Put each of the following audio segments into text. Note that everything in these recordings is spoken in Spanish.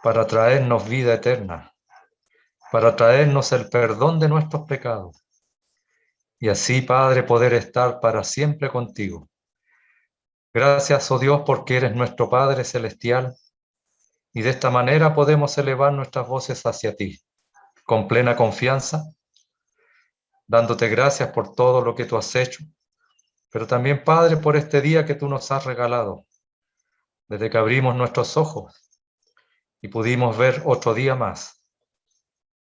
para traernos vida eterna, para traernos el perdón de nuestros pecados. Y así, Padre, poder estar para siempre contigo. Gracias, oh Dios, porque eres nuestro Padre Celestial, y de esta manera podemos elevar nuestras voces hacia ti, con plena confianza, dándote gracias por todo lo que tú has hecho, pero también, Padre, por este día que tú nos has regalado, desde que abrimos nuestros ojos y pudimos ver otro día más.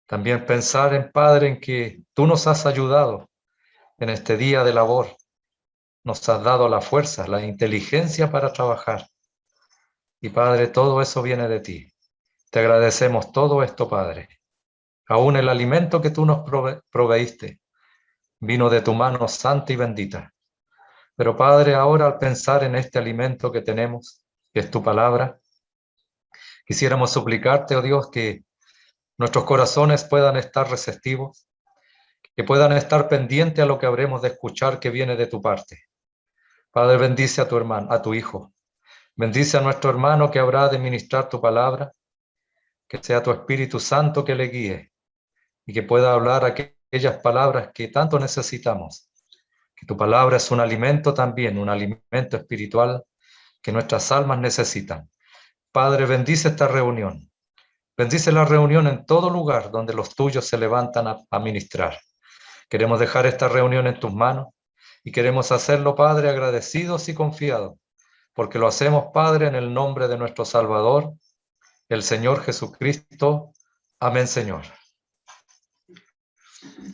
También pensar en, Padre, en que tú nos has ayudado en este día de labor, nos has dado la fuerza, la inteligencia para trabajar. Y, Padre, todo eso viene de ti. Te agradecemos todo esto, Padre. Aún el alimento que tú nos proveíste vino de tu mano santa y bendita. Pero, Padre, ahora al pensar en este alimento que tenemos, que es tu palabra, quisiéramos suplicarte, oh Dios, que nuestros corazones puedan estar receptivos, que puedan estar pendientes a lo que habremos de escuchar que viene de tu parte. Padre, bendice a tu hermano, a tu hijo. Bendice a nuestro hermano que habrá de ministrar tu palabra, que sea tu Espíritu Santo que le guíe y que pueda hablar aquellas palabras que tanto necesitamos. Que tu palabra es un alimento también, un alimento espiritual que nuestras almas necesitan. Padre, bendice esta reunión. Bendice la reunión en todo lugar donde los tuyos se levantan a ministrar. Queremos dejar esta reunión en tus manos y queremos hacerlo, Padre, agradecidos y confiados, porque lo hacemos, Padre, en el nombre de nuestro Salvador, el Señor Jesucristo. Amén, Señor.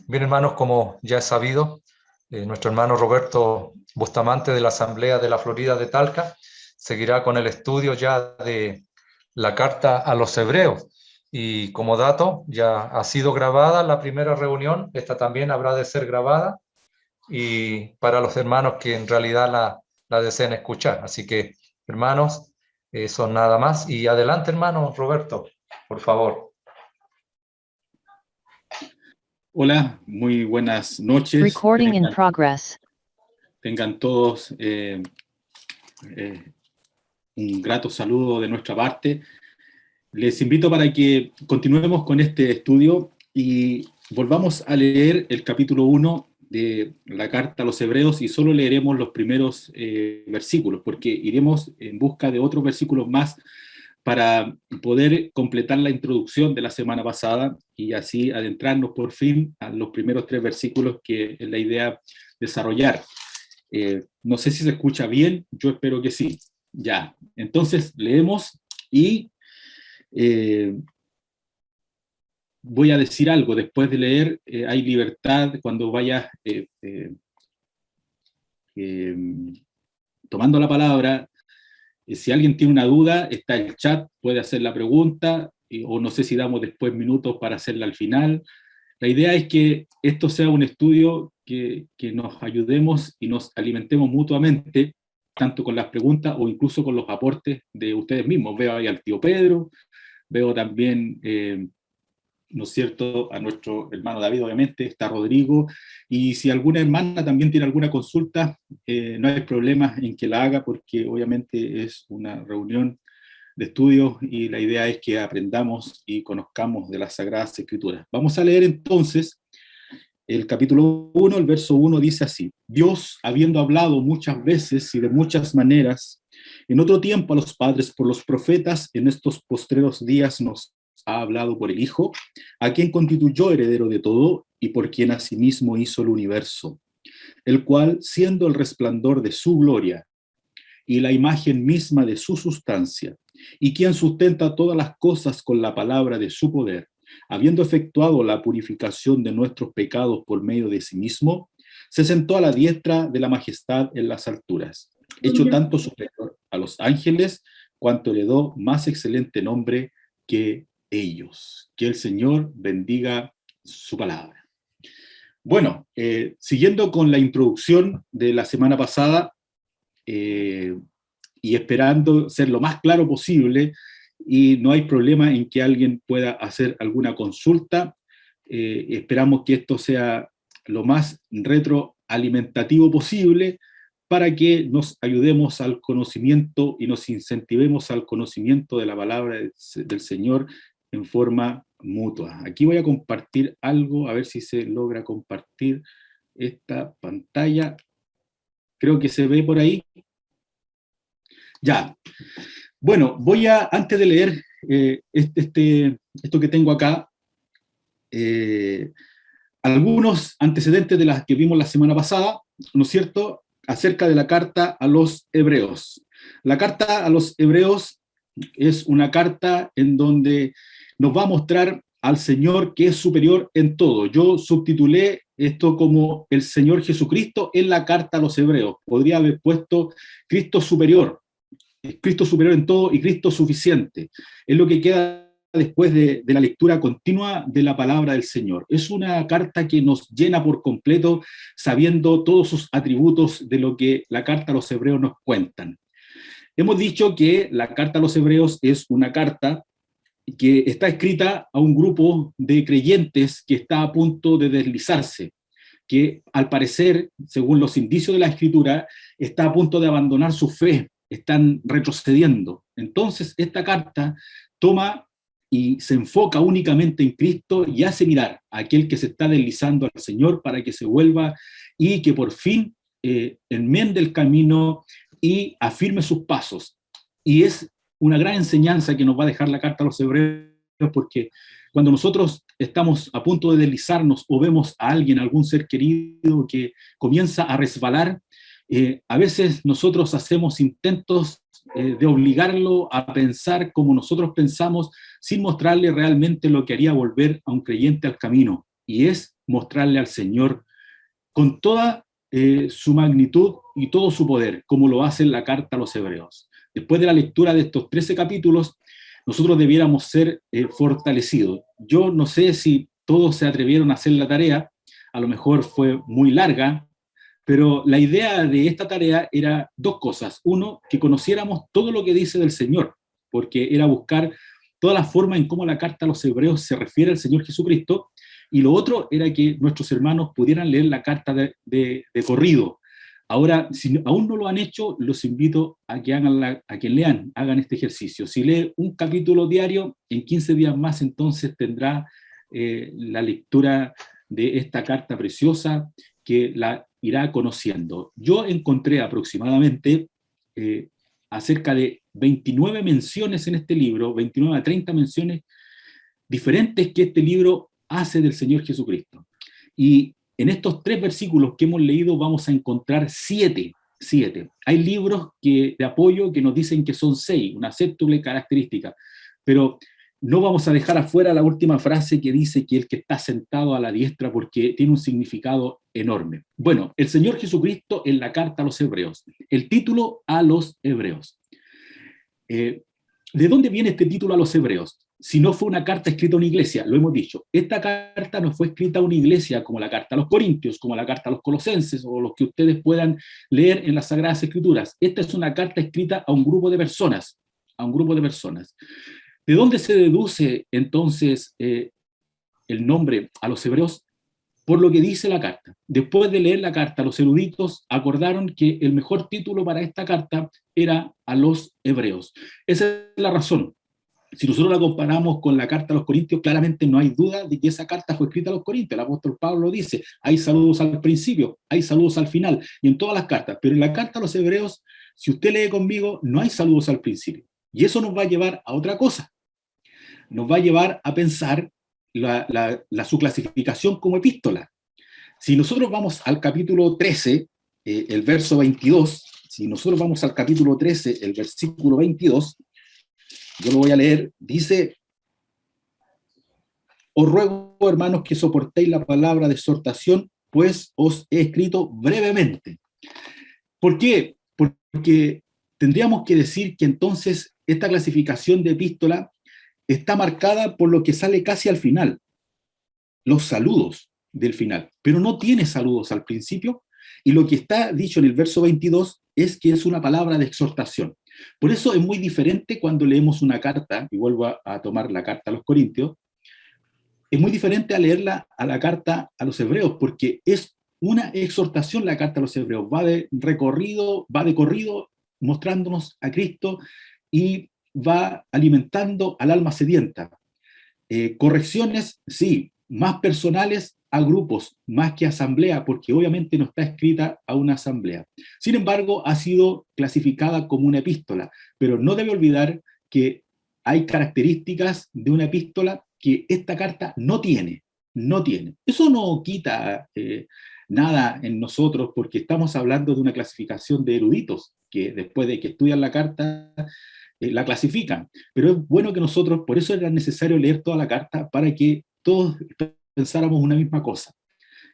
Bien, hermanos, como ya es sabido, nuestro hermano Roberto Bustamante de la Asamblea de la Florida de Talca seguirá con el estudio ya de la carta a los hebreos. Y como dato, ya ha sido grabada la primera reunión, esta también habrá de ser grabada, y para los hermanos que en realidad la deseen escuchar. Así que, hermanos, eso nada más. Y adelante, hermano Roberto, por favor. Hola, muy buenas noches. Recording in progress. Tengan todos un grato saludo de nuestra parte. Les invito para que continuemos con este estudio y volvamos a leer el capítulo 1 de la carta a los hebreos, y solo leeremos los primeros versículos, porque iremos en busca de otros versículos más para poder completar la introducción de la semana pasada y así adentrarnos por fin a los primeros 3 versículos que es la idea desarrollar. No sé si se escucha bien, yo espero que sí. Ya, entonces leemos y voy a decir algo. Después de leer, hay libertad cuando vayas tomando la palabra. Si alguien tiene una duda, está el chat, puede hacer la pregunta, o no sé si damos después minutos para hacerla al final. La idea es que esto sea un estudio que nos ayudemos y nos alimentemos mutuamente, tanto con las preguntas o incluso con los aportes de ustedes mismos. Veo ahí al tío Pedro, veo también, ¿no es cierto?, a nuestro hermano David, obviamente, está Rodrigo, y si alguna hermana también tiene alguna consulta, no hay problema en que la haga, porque obviamente es una reunión de estudios y la idea es que aprendamos y conozcamos de las Sagradas Escrituras. Vamos a leer entonces el capítulo 1, el verso 1 dice así: Dios, habiendo hablado muchas veces y de muchas maneras, en otro tiempo a los padres por los profetas, en estos postreros días nos ha hablado por el Hijo, a quien constituyó heredero de todo y por quien asimismo hizo el universo, el cual, siendo el resplandor de su gloria y la imagen misma de su sustancia, y quien sustenta todas las cosas con la palabra de su poder, habiendo efectuado la purificación de nuestros pecados por medio de sí mismo, se sentó a la diestra de la majestad en las alturas, hecho tanto superior a los ángeles, cuanto heredó más excelente nombre que ellos. Que el Señor bendiga su palabra. Bueno, siguiendo con la introducción de la semana pasada, y esperando ser lo más claro posible, y no hay problema en que alguien pueda hacer alguna consulta, esperamos que esto sea lo más retroalimentativo posible para que nos ayudemos al conocimiento y nos incentivemos al conocimiento de la palabra del Señor en forma mutua. Aquí voy a compartir algo, a ver si se logra compartir esta pantalla. Creo que se ve por ahí. Ya. Bueno, antes de leer esto que tengo acá, algunos antecedentes de las que vimos la semana pasada, ¿no es cierto?, acerca de la carta a los hebreos. La carta a los hebreos es una carta en donde nos va a mostrar al Señor que es superior en todo. Yo subtitulé esto como el Señor Jesucristo en la carta a los hebreos. Podría haber puesto Cristo superior en todo y Cristo suficiente. Es lo que queda después de la lectura continua de la palabra del Señor. Es una carta que nos llena por completo, sabiendo todos sus atributos de lo que la carta a los hebreos nos cuentan. Hemos dicho que la carta a los hebreos es una carta que está escrita a un grupo de creyentes que está a punto de deslizarse, que al parecer, según los indicios de la Escritura, está a punto de abandonar su fe, están retrocediendo. Entonces, esta carta toma y se enfoca únicamente en Cristo y hace mirar a aquel que se está deslizando al Señor para que se vuelva y que por fin enmende el camino y afirme sus pasos. Y es una gran enseñanza que nos va a dejar la carta a los hebreos, porque cuando nosotros estamos a punto de deslizarnos o vemos a alguien, algún ser querido que comienza a resbalar, a veces nosotros hacemos intentos de obligarlo a pensar como nosotros pensamos, sin mostrarle realmente lo que haría volver a un creyente al camino, y es mostrarle al Señor con toda su magnitud y todo su poder, como lo hace la carta a los hebreos. Después de la lectura de estos 13 capítulos, nosotros debiéramos ser fortalecidos. Yo no sé si todos se atrevieron a hacer la tarea, a lo mejor fue muy larga, pero la idea de esta tarea era dos cosas. Uno, que conociéramos todo lo que dice del Señor, porque era buscar toda la forma en cómo la carta a los hebreos se refiere al Señor Jesucristo, y lo otro era que nuestros hermanos pudieran leer la carta de corrido. Ahora, si aún no lo han hecho, los invito a que hagan este ejercicio. Si lee un capítulo diario, en 15 días más entonces tendrá la lectura de esta carta preciosa que la irá conociendo. Yo encontré aproximadamente acerca de 29 menciones en este libro, 29 a 30 menciones diferentes que este libro hace del Señor Jesucristo. Y en estos 3 versículos que hemos leído vamos a encontrar 7. Hay libros de apoyo que nos dicen que son 6, una séptuple característica, pero no vamos a dejar afuera la última frase que dice que el que está sentado a la diestra, porque tiene un significado enorme. Bueno, el Señor Jesucristo en la carta a los hebreos, el título a los hebreos. ¿De dónde viene este título a los hebreos? Si no fue una carta escrita a una iglesia, lo hemos dicho, esta carta no fue escrita a una iglesia como la carta a los Corintios, como la carta a los Colosenses, o los que ustedes puedan leer en las Sagradas Escrituras. Esta es una carta escrita a un grupo de personas, ¿De dónde se deduce entonces el nombre a los hebreos? Por lo que dice la carta. Después de leer la carta, los eruditos acordaron que el mejor título para esta carta era a los hebreos. Esa es la razón. Si nosotros la comparamos con la carta a los Corintios, claramente no hay duda de que esa carta fue escrita a los Corintios. El apóstol Pablo dice, hay saludos al principio, hay saludos al final, y en todas las cartas. Pero en la carta a los hebreos, si usted lee conmigo, no hay saludos al principio. Y eso nos va a llevar a otra cosa. Nos va a llevar a pensar su clasificación como epístola. Si nosotros vamos al capítulo 13, el verso 22, si nosotros vamos al capítulo 13, el versículo 22, yo lo voy a leer, dice: os ruego, hermanos, que soportéis la palabra de exhortación, pues os he escrito brevemente. ¿Por qué? Porque tendríamos que decir que entonces esta clasificación de epístola está marcada por lo que sale casi al final, los saludos del final, pero no tiene saludos al principio, y lo que está dicho en el verso 22 es que es una palabra de exhortación. Por eso es muy diferente cuando leemos una carta, y vuelvo a tomar la carta a los Corintios, es muy diferente a leerla a la carta a los hebreos, porque es una exhortación la carta a los hebreos, va de corrido, mostrándonos a Cristo y va alimentando al alma sedienta. Correcciones, sí, más personales a grupos, más que asamblea, porque obviamente no está escrita a una asamblea. Sin embargo, ha sido clasificada como una epístola, pero no debe olvidar que hay características de una epístola que esta carta no tiene, no tiene. Eso no quita nada en nosotros, porque estamos hablando de una clasificación de eruditos, que después de que estudian la carta, la clasifican. Pero es bueno que nosotros, por eso era necesario leer toda la carta, para que todos pensáramos una misma cosa.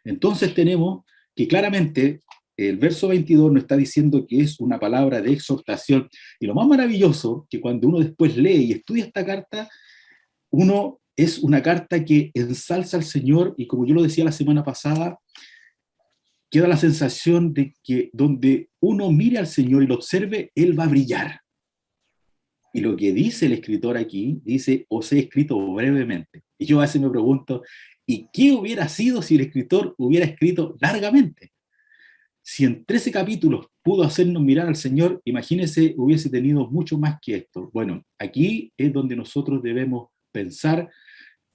Entonces tenemos que claramente el verso 22 nos está diciendo que es una palabra de exhortación, y lo más maravilloso, que cuando uno después lee y estudia esta carta, es una carta que ensalza al Señor, y como yo lo decía la semana pasada, queda la sensación de que donde uno mire al Señor y lo observe, Él va a brillar. Y lo que dice el escritor aquí, dice, os he escrito brevemente. Y yo a veces me pregunto, ¿y qué hubiera sido si el escritor hubiera escrito largamente? Si en 13 capítulos pudo hacernos mirar al Señor, imagínese, hubiese tenido mucho más que esto. Bueno, aquí es donde nosotros debemos pensar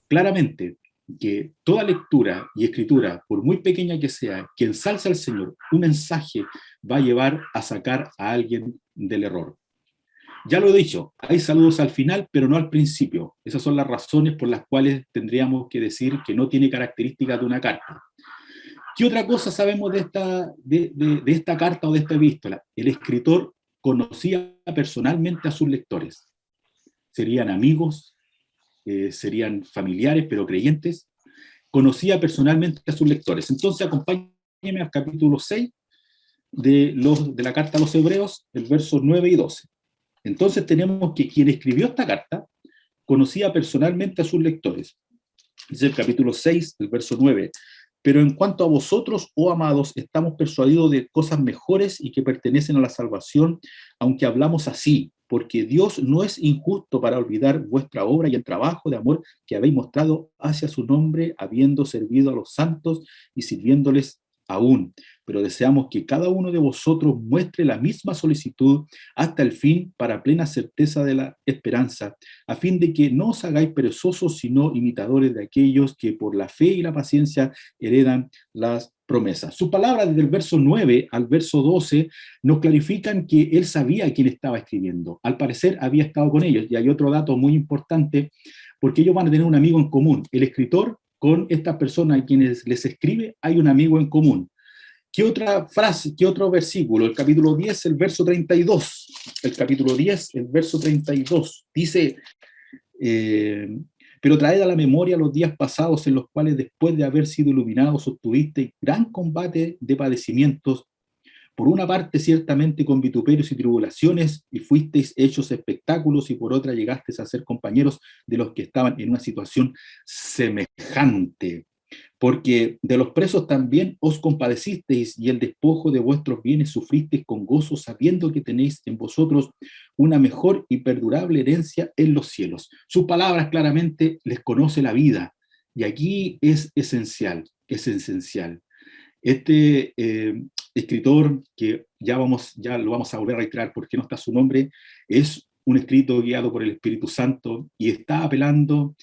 claramente que toda lectura y escritura, por muy pequeña que sea, que ensalza al Señor, un mensaje va a llevar a sacar a alguien del error. Ya lo he dicho, hay saludos al final, pero no al principio. Esas son las razones por las cuales tendríamos que decir que no tiene características de una carta. ¿Qué otra cosa sabemos de esta carta o de esta epístola? El escritor conocía personalmente a sus lectores. Serían amigos, serían familiares, pero creyentes. Conocía personalmente a sus lectores. Entonces, acompáñenme al capítulo 6 de la carta a los Hebreos, el versos 9 y 12. Entonces tenemos que quien escribió esta carta conocía personalmente a sus lectores. Dice el capítulo 6, el verso 9. Pero en cuanto a vosotros, oh amados, estamos persuadidos de cosas mejores y que pertenecen a la salvación, aunque hablamos así, porque Dios no es injusto para olvidar vuestra obra y el trabajo de amor que habéis mostrado hacia su nombre, habiendo servido a los santos y sirviéndoles aún. Pero deseamos que cada uno de vosotros muestre la misma solicitud hasta el fin, para plena certeza de la esperanza, a fin de que no os hagáis perezosos, sino imitadores de aquellos que por la fe y la paciencia heredan las promesas. Sus palabras desde el verso 9 al verso 12 nos clarifican que él sabía a quién estaba escribiendo. Al parecer había estado con ellos. Y hay otro dato muy importante, porque ellos van a tener un amigo en común. El escritor con estas personas a quienes les escribe, hay un amigo en común. ¿Qué otra frase, qué otro versículo? El capítulo 10, el verso 32. El capítulo 10, el verso 32. Dice, pero traed a la memoria los días pasados en los cuales, después de haber sido iluminados, obtuvisteis gran combate de padecimientos, por una parte ciertamente con vituperios y tribulaciones, y fuisteis hechos espectáculos, y por otra llegasteis a ser compañeros de los que estaban en una situación semejante. Porque de los presos también os compadecisteis, y el despojo de vuestros bienes sufristeis con gozo, sabiendo que tenéis en vosotros una mejor y perdurable herencia en los cielos. Sus palabras claramente les conoce la vida, y aquí es esencial, es esencial. Este escritor, que ya lo vamos a volver a reiterar porque no está su nombre, es un escrito guiado por el Espíritu Santo y está apelando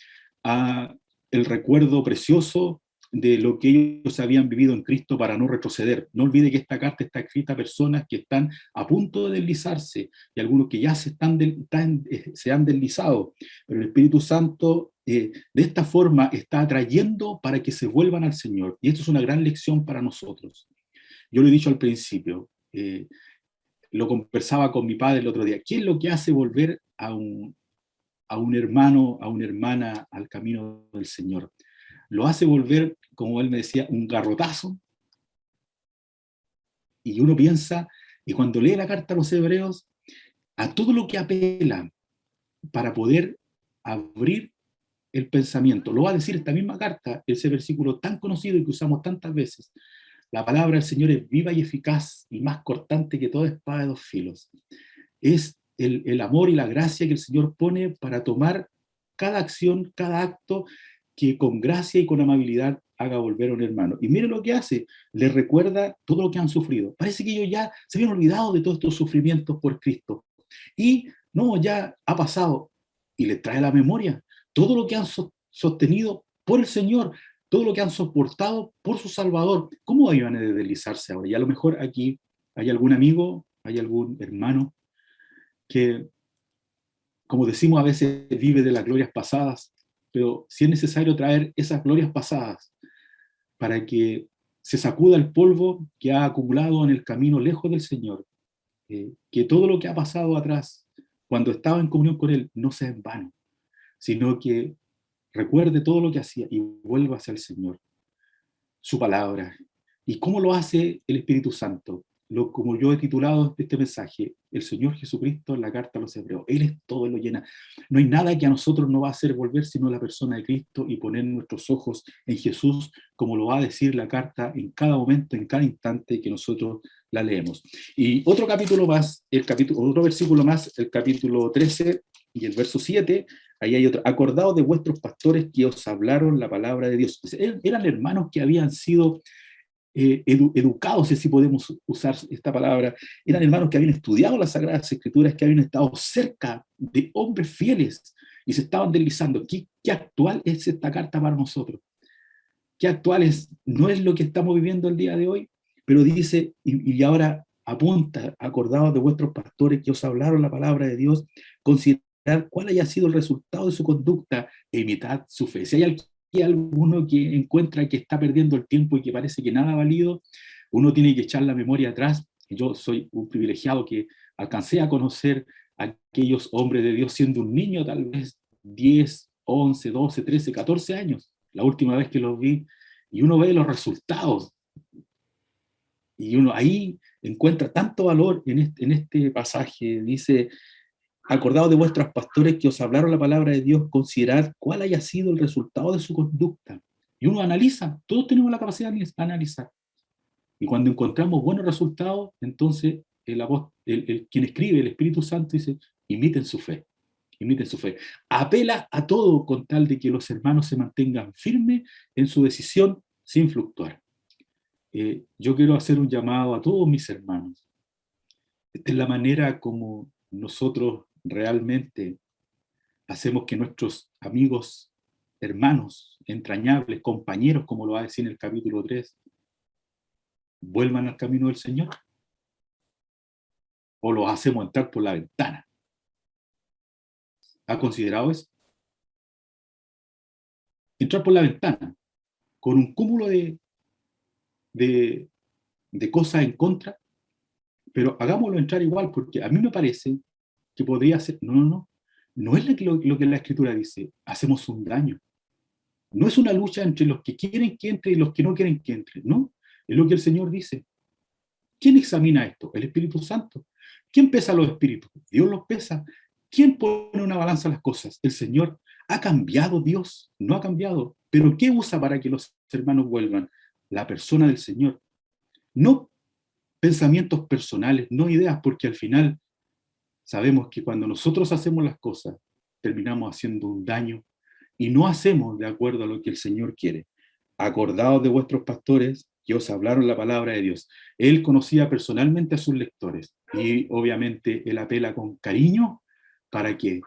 a el recuerdo precioso de lo que ellos habían vivido en Cristo para no retroceder. No olvide que esta carta está escrita a personas que están a punto de deslizarse y algunos que ya se han deslizado, pero el Espíritu Santo de esta forma está atrayendo para que se vuelvan al Señor, y esto es una gran lección para nosotros. Yo lo he dicho al principio, lo conversaba con mi padre el otro día. ¿Qué es lo que hace volver a un hermano, a una hermana al camino del Señor? Lo hace volver, como él me decía, un garrotazo. Y uno piensa, y cuando lee la carta a los Hebreos, a todo lo que apela para poder abrir el pensamiento. Lo va a decir esta misma carta, ese versículo tan conocido y que usamos tantas veces. La palabra del Señor es viva y eficaz y más cortante que toda espada de dos filos. Es el amor y la gracia que el Señor pone para tomar cada acción, cada acto, que con gracia y con amabilidad haga volver a un hermano. Y mire lo que hace, le recuerda todo lo que han sufrido. Parece que ellos ya se habían olvidado de todos estos sufrimientos por Cristo. Y no, ya ha pasado. Y les trae a la memoria todo lo que han sostenido por el Señor, todo lo que han soportado por su Salvador. ¿Cómo iban a deslizarse ahora? Y a lo mejor aquí hay algún amigo, hay algún hermano que, como decimos a veces, vive de las glorias pasadas, pero si es necesario traer esas glorias pasadas para que se sacuda el polvo que ha acumulado en el camino lejos del Señor, que todo lo que ha pasado atrás, cuando estaba en comunión con Él, no sea en vano, sino que recuerde todo lo que hacía y vuelva hacia el Señor, su palabra. ¿Y cómo lo hace el Espíritu Santo? Como yo he titulado este mensaje, el Señor Jesucristo en la carta a los Hebreos. Él es todo, Él lo llena. No hay nada que a nosotros no va a hacer volver sino la persona de Cristo y poner nuestros ojos en Jesús, como lo va a decir la carta en cada momento, en cada instante que nosotros la leemos. Y otro capítulo más, otro versículo más, el capítulo 13 y el verso 7, ahí hay otro. Acordaos de vuestros pastores que os hablaron la palabra de Dios. Eran hermanos que habían sido educados, si podemos usar esta palabra, eran hermanos que habían estudiado las Sagradas Escrituras, que habían estado cerca de hombres fieles y se estaban deslizando. ¿Qué actual es esta carta para nosotros? ¿Qué actual es? No es lo que estamos viviendo el día de hoy, pero dice, y ahora apunta, acordados de vuestros pastores que os hablaron la palabra de Dios, considerar cuál haya sido el resultado de su conducta e imitad su fe. Si hay alguno que encuentra que está perdiendo el tiempo y que parece que nada ha valido, uno tiene que echar la memoria atrás. Yo soy un privilegiado que alcancé a conocer a aquellos hombres de Dios siendo un niño, tal vez 10, 11, 12, 13, 14 años, la última vez que los vi, y uno ve los resultados, y uno ahí encuentra tanto valor en este pasaje. Dice, acordaos de vuestros pastores que os hablaron la palabra de Dios, considerad cuál haya sido el resultado de su conducta. Y uno analiza, todos tenemos la capacidad de analizar. Y cuando encontramos buenos resultados, entonces quien escribe, el Espíritu Santo, dice, imiten su fe, imiten su fe. Apela a todo con tal de que los hermanos se mantengan firmes en su decisión sin fluctuar. Yo quiero hacer un llamado a todos mis hermanos. Esta es la manera como nosotros realmente hacemos que nuestros amigos, hermanos, entrañables, compañeros, como lo va a decir en el capítulo 3, vuelvan al camino del Señor, o los hacemos entrar por la ventana. ¿Ha considerado eso? Entrar por la ventana, con un cúmulo de cosas en contra, pero hagámoslo entrar igual, porque a mí me parece que podría ser, no es lo que la Escritura dice, hacemos un daño. No es una lucha entre los que quieren que entre y los que no quieren que entre, no, es lo que el Señor dice. ¿Quién examina esto? El Espíritu Santo. ¿Quién pesa los espíritus? Dios los pesa. ¿Quién pone una balanza a las cosas? El Señor. ¿Ha cambiado Dios? No ha cambiado. ¿Pero qué usa para que los hermanos vuelvan? La persona del Señor. No pensamientos personales, no ideas, porque al final sabemos que cuando nosotros hacemos las cosas, terminamos haciendo un daño y no hacemos de acuerdo a lo que el Señor quiere. Acordaos de vuestros pastores que os hablaron la palabra de Dios. Él conocía personalmente a sus lectores y obviamente él apela con cariño para que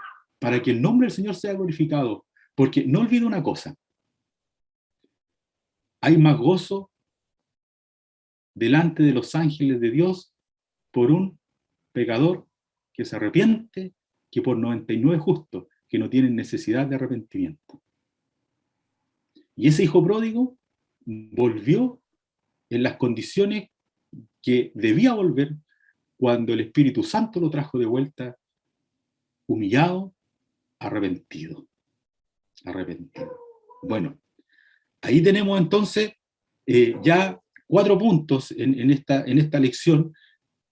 el nombre del Señor sea glorificado. Porque no olvide una cosa, hay más gozo delante de los ángeles de Dios por un pecador que se arrepiente que por 99 justos que no tienen necesidad de arrepentimiento. Y ese hijo pródigo volvió en las condiciones que debía volver cuando el Espíritu Santo lo trajo de vuelta, humillado, arrepentido. Bueno, ahí tenemos entonces ya 4 puntos en esta lección.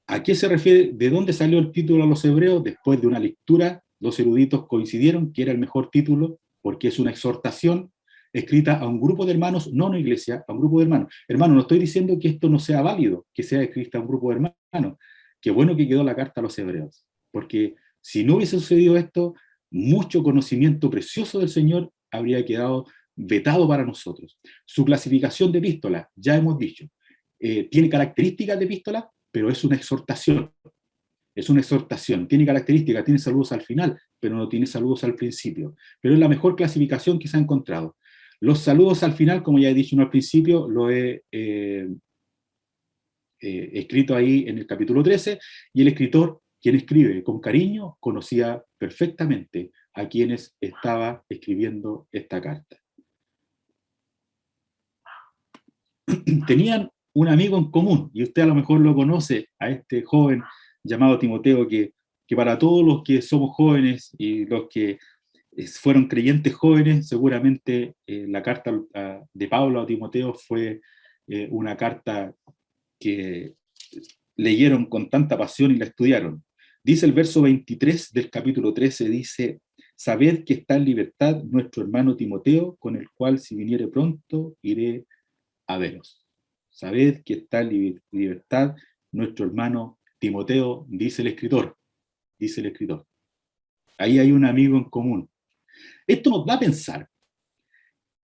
¿A qué se refiere? ¿De dónde salió el título a los hebreos? Después de una lectura, los eruditos coincidieron que era el mejor título porque es una exhortación escrita a un grupo de hermanos, no a una iglesia, a un grupo de hermanos. Hermano, no estoy diciendo que esto no sea válido, que sea escrita a un grupo de hermanos. Qué bueno que quedó la carta a los hebreos, porque si no hubiese sucedido esto, mucho conocimiento precioso del Señor habría quedado vetado para nosotros. Su clasificación de epístola, ya hemos dicho, tiene características de epístola, pero es una exhortación. Es una exhortación, tiene características, tiene saludos al final, pero no tiene saludos al principio. Pero es la mejor clasificación que se ha encontrado. Los saludos al final, como ya he dicho al principio, lo he escrito ahí en el capítulo 13, y el escritor, quien escribe con cariño, conocía perfectamente a quienes estaba escribiendo esta carta. Tenían un amigo en común, y usted a lo mejor lo conoce, a este joven llamado Timoteo, que para todos los que somos jóvenes y los que fueron creyentes jóvenes, seguramente la carta de Pablo a Timoteo fue una carta que leyeron con tanta pasión y la estudiaron. Dice el verso 23 del capítulo 13, dice: sabed que está en libertad nuestro hermano Timoteo, con el cual si viniere pronto iré a veros. Sabed que está en libertad nuestro hermano Timoteo, dice el escritor. Dice el escritor. Ahí hay un amigo en común. Esto nos da a pensar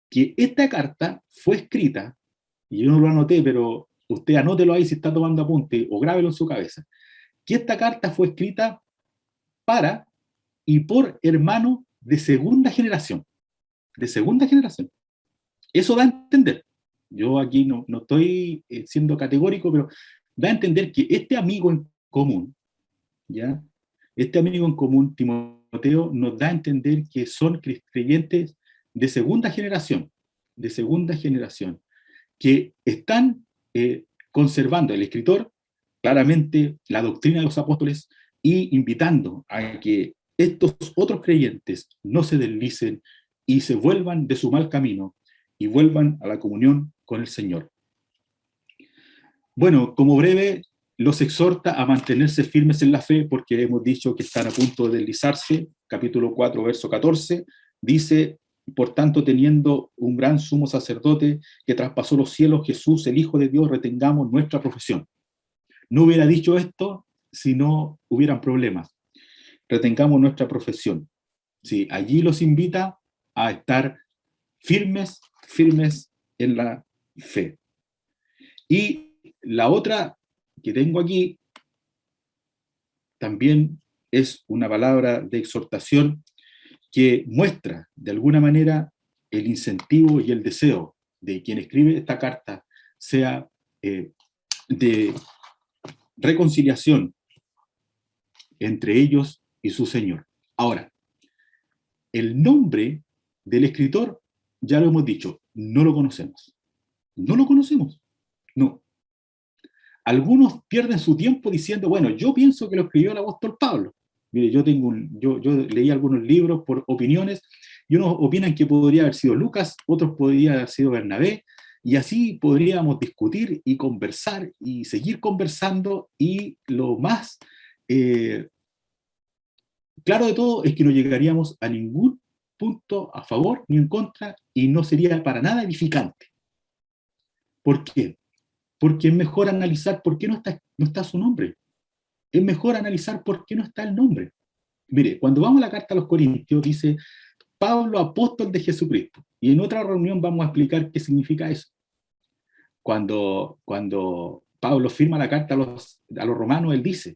que esta carta fue escrita, y yo no lo anoté, pero usted anótelo ahí si está tomando apunte, o grábelo en su cabeza, que esta carta fue escrita para y por hermanos de segunda generación. De segunda generación. Eso da a entender. Yo aquí no estoy siendo categórico, pero da a entender que este amigo en común, ¿ya? Este amigo en común, Timoteo, nos da a entender que son creyentes de segunda generación, que están conservando, el escritor, claramente la doctrina de los apóstoles, y invitando a que estos otros creyentes no se deslicen y se vuelvan de su mal camino y vuelvan a la comunión con el Señor. Bueno, como breve, los exhorta a mantenerse firmes en la fe, porque hemos dicho que están a punto de deslizarse. Capítulo 4, verso 14, dice: por tanto, teniendo un gran sumo sacerdote que traspasó los cielos, Jesús, el Hijo de Dios, retengamos nuestra profesión. No hubiera dicho esto si no hubieran problemas. Retengamos nuestra profesión. Sí, allí los invita a estar firmes en la fe. Y la otra que tengo aquí también es una palabra de exhortación que muestra de alguna manera el incentivo y el deseo de quien escribe esta carta sea de reconciliación entre ellos y su Señor. Ahora, el nombre del escritor, ya lo hemos dicho, no lo conocemos. No lo conocemos. No. Algunos pierden su tiempo diciendo, bueno, yo pienso que lo escribió el apóstol Pablo. Mire, yo leí algunos libros por opiniones, y unos opinan que podría haber sido Lucas, otros podría haber sido Bernabé, y así podríamos discutir y conversar y seguir conversando, y lo más claro de todo es que no llegaríamos a ningún punto a favor ni en contra, y no sería para nada edificante. ¿Por qué? Porque es mejor analizar por qué no está su nombre. Es mejor analizar por qué no está el nombre. Mire, cuando vamos a la carta a los Corintios, dice Pablo, apóstol de Jesucristo. Y en otra reunión vamos a explicar qué significa eso. Cuando Pablo firma la carta a los romanos, él dice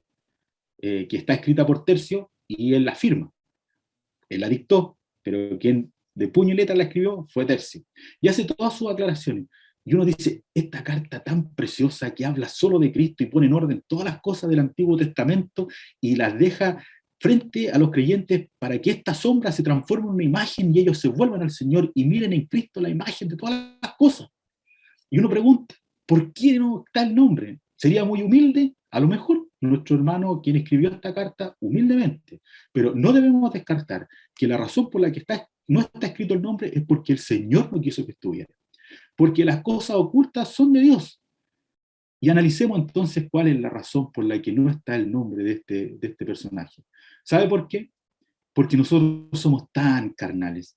que está escrita por Tercio, y él la firma. Él la dictó, pero quien de puño y letra la escribió fue Tercio. Y hace todas sus aclaraciones. Y uno dice, esta carta tan preciosa que habla solo de Cristo y pone en orden todas las cosas del Antiguo Testamento y las deja frente a los creyentes para que esta sombra se transforme en una imagen y ellos se vuelvan al Señor y miren en Cristo la imagen de todas las cosas. Y uno pregunta, ¿por qué no está el nombre? ¿Sería muy humilde? A lo mejor nuestro hermano, quien escribió esta carta, humildemente. Pero no debemos descartar que la razón por la que no está escrito el nombre es porque el Señor no quiso que estuviera. Porque las cosas ocultas son de Dios. Y analicemos entonces cuál es la razón por la que no está el nombre de este personaje. ¿Sabe por qué? Porque nosotros somos tan carnales.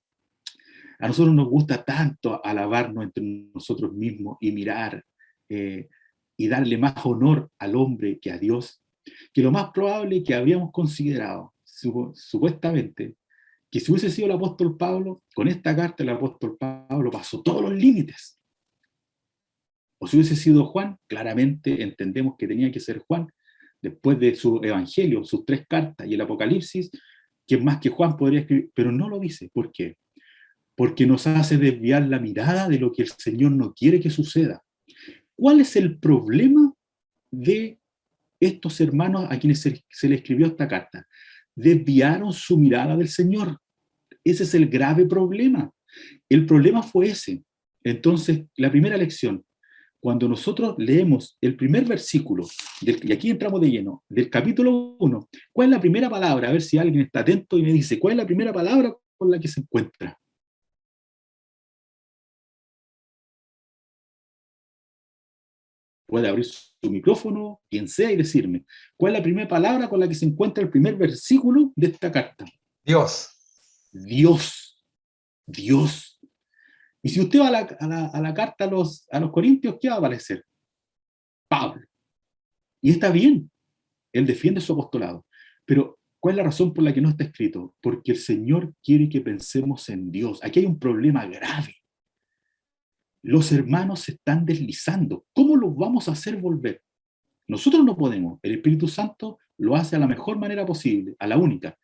A nosotros nos gusta tanto alabarnos entre nosotros mismos y mirar y darle más honor al hombre que a Dios, que lo más probable que habríamos considerado, supuestamente, que si hubiese sido el apóstol Pablo, con esta carta el apóstol Pablo pasó todos los límites. O si hubiese sido Juan, claramente entendemos que tenía que ser Juan, después de su evangelio, sus 3 cartas y el Apocalipsis, que más que Juan podría escribir, pero no lo dice. ¿Por qué? Porque nos hace desviar la mirada de lo que el Señor no quiere que suceda. ¿Cuál es el problema de estos hermanos a quienes se le escribió esta carta? Desviaron su mirada del Señor. Ese es el grave problema. El problema fue ese. Entonces, la primera lección, cuando nosotros leemos el primer versículo, y aquí entramos de lleno, del capítulo 1, ¿cuál es la primera palabra? A ver si alguien está atento y me dice, ¿cuál es la primera palabra con la que se encuentra? Puede abrir su micrófono, quien sea, y decirme, ¿cuál es la primera palabra con la que se encuentra el primer versículo de esta carta? Dios. Dios. Dios. Y si usted va a la carta a los Corintios, ¿qué va a aparecer? Pablo. Y está bien, él defiende su apostolado. Pero, ¿cuál es la razón por la que no está escrito? Porque el Señor quiere que pensemos en Dios. Aquí hay un problema grave. Los hermanos se están deslizando. ¿Cómo los vamos a hacer volver? Nosotros no podemos. El Espíritu Santo lo hace a la mejor manera posible, a la única.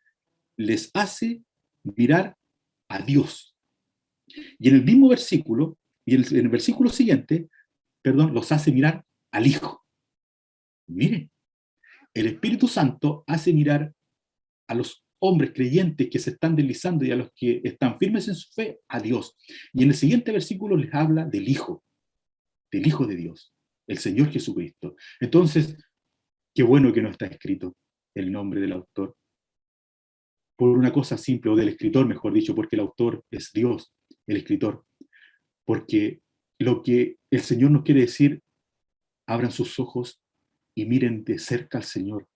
Les hace mirar a Dios. Y en el mismo versículo, y en el versículo siguiente, perdón, los hace mirar al Hijo. Miren, el Espíritu Santo hace mirar a los hombres creyentes que se están deslizando y a los que están firmes en su fe, a Dios. Y en el siguiente versículo les habla del Hijo de Dios, el Señor Jesucristo. Entonces, qué bueno que no está escrito el nombre del autor. Por una cosa simple, o del escritor, mejor dicho, porque el autor es Dios, el escritor. Porque lo que el Señor nos quiere decir, abran sus ojos y miren de cerca al Señor.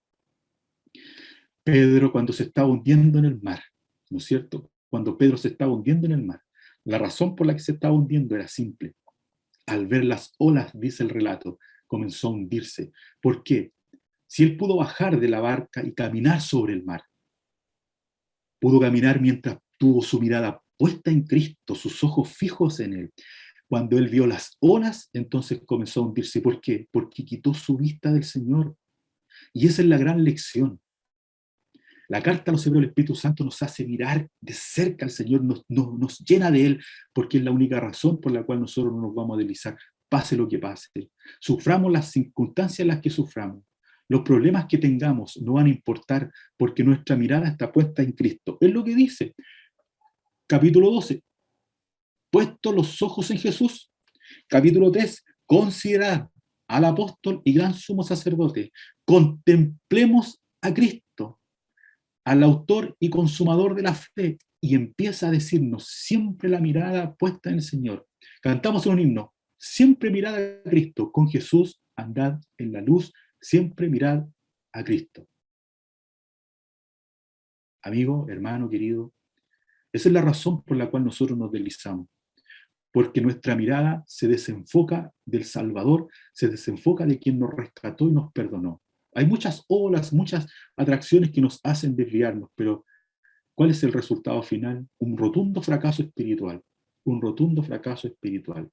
Pedro, cuando se estaba hundiendo en el mar, ¿no es cierto? Cuando Pedro se estaba hundiendo en el mar, la razón por la que se estaba hundiendo era simple. Al ver las olas, dice el relato, comenzó a hundirse. ¿Por qué? Si él pudo bajar de la barca y caminar sobre el mar, pudo caminar mientras tuvo su mirada puesta en Cristo, sus ojos fijos en él. Cuando él vio las olas, entonces comenzó a hundirse. ¿Por qué? Porque quitó su vista del Señor. Y esa es la gran lección. La carta a los Hebreos del Espíritu Santo nos hace mirar de cerca al Señor, nos llena de Él, porque es la única razón por la cual nosotros no nos vamos a deslizar, pase lo que pase. Suframos las circunstancias en las que suframos. Los problemas que tengamos no van a importar porque nuestra mirada está puesta en Cristo. Es lo que dice. Capítulo 12. Puesto los ojos en Jesús. Capítulo 3. Considerad al apóstol y gran sumo sacerdote. Contemplemos a Cristo, al autor y consumador de la fe, y empieza a decirnos siempre la mirada puesta en el Señor. Cantamos en un himno, siempre mirad a Cristo, con Jesús andad en la luz, siempre mirad a Cristo. Amigo, hermano, querido, esa es la razón por la cual nosotros nos deslizamos, porque nuestra mirada se desenfoca del Salvador, se desenfoca de quien nos rescató y nos perdonó. Hay muchas olas, muchas atracciones que nos hacen desviarnos, pero ¿cuál es el resultado final? Un rotundo fracaso espiritual. Un rotundo fracaso espiritual.